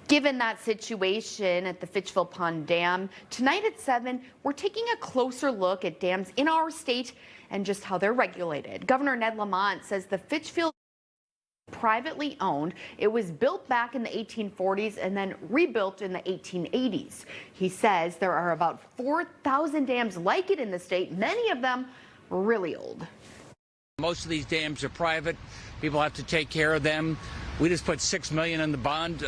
Given that situation at the Fitchville Pond Dam, tonight at 7, we're taking a closer look at dams in our state and just how they're regulated. Governor Ned Lamont says the Fitchville privately owned. It was built back in the 1840s and then rebuilt in the 1880s. He says there are about 4,000 dams like it in the state, many of them really old. Most of these dams are private. People have to take care of them. We just put $6 million in the bond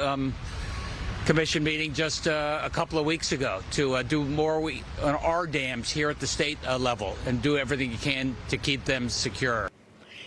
commission meeting just a couple of weeks ago to do more on our dams here at the state level and do everything you can to keep them secure.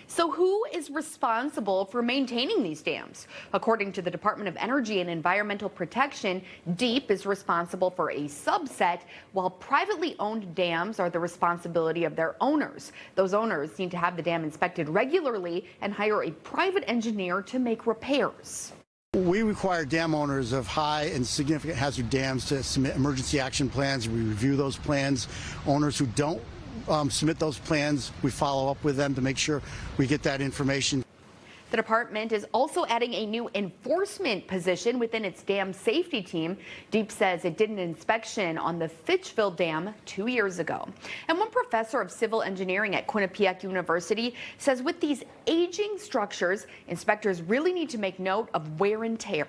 So who is responsible for maintaining these dams? According to the Department of Energy and Environmental Protection, DEEP is responsible for a subset, while privately owned dams are the responsibility of their owners. Those owners need to have the dam inspected regularly and hire a private engineer to make repairs. We require dam owners of high and significant hazard dams to submit emergency action plans. We review those plans. Owners who don't submit those plans, we follow up with them to make sure we get that information. The department is also adding a new enforcement position within its dam safety team. DEEP says it did an inspection on the Fitchville Dam 2 years ago. And one professor of civil engineering at Quinnipiac University says with these aging structures, inspectors really need to make note of wear and tear.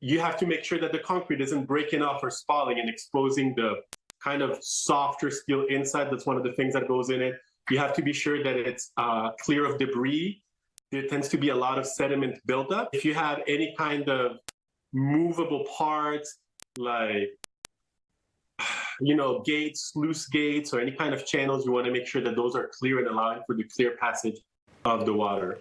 You have to make sure that the concrete isn't breaking off or spalling and exposing the kind of softer steel inside. That's one of the things that goes in it. You have to be sure that it's clear of debris. There tends to be a lot of sediment buildup. If you have any kind of movable parts like, gates, sluice gates, or any kind of channels, you want to make sure that those are clear and allowing for the clear passage of the water.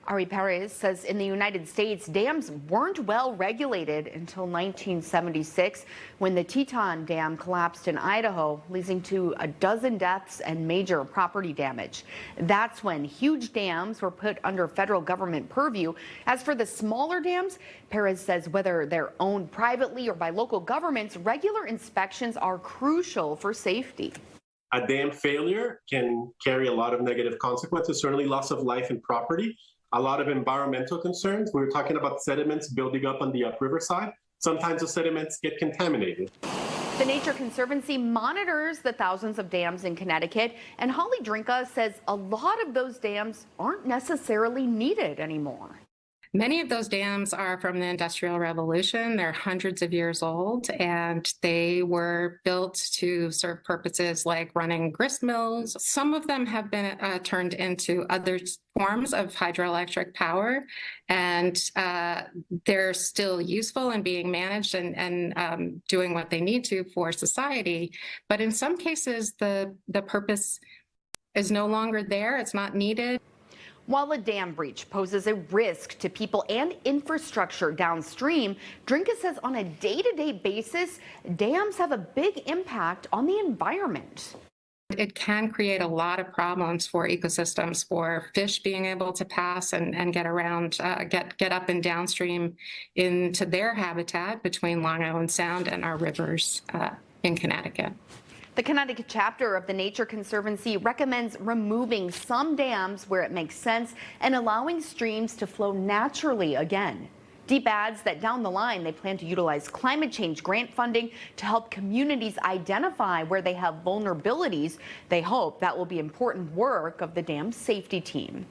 Ari Perez says in the United States, dams weren't well regulated until 1976 when the Teton Dam collapsed in Idaho, leading to a dozen deaths and major property damage. That's when huge dams were put under federal government purview. As for the smaller dams, Perez says whether they're owned privately or by local governments, regular inspections are crucial for safety. A dam failure can carry a lot of negative consequences, certainly loss of life and property. A lot of environmental concerns. We were talking about sediments building up on the upriver side. Sometimes the sediments get contaminated. The Nature Conservancy monitors the thousands of dams in Connecticut, and Holly Drinka says a lot of those dams aren't necessarily needed anymore. Many of those dams are from the Industrial Revolution. They're hundreds of years old, and they were built to serve purposes like running grist mills. Some of them have been turned into other forms of hydroelectric power, and they're still useful and being managed and doing what they need to for society. But in some cases, the purpose is no longer there. It's not needed. While a dam breach poses a risk to people and infrastructure downstream, Drinka says on a day-to-day basis, dams have a big impact on the environment. It can create a lot of problems for ecosystems, for fish being able to pass and get around, get up and downstream into their habitat between Long Island Sound and our rivers in Connecticut. The Connecticut chapter of the Nature Conservancy recommends removing some dams where it makes sense and allowing streams to flow naturally again. DEEP adds that down the line, they plan to utilize climate change grant funding to help communities identify where they have vulnerabilities. They hope that will be important work of the dam safety team.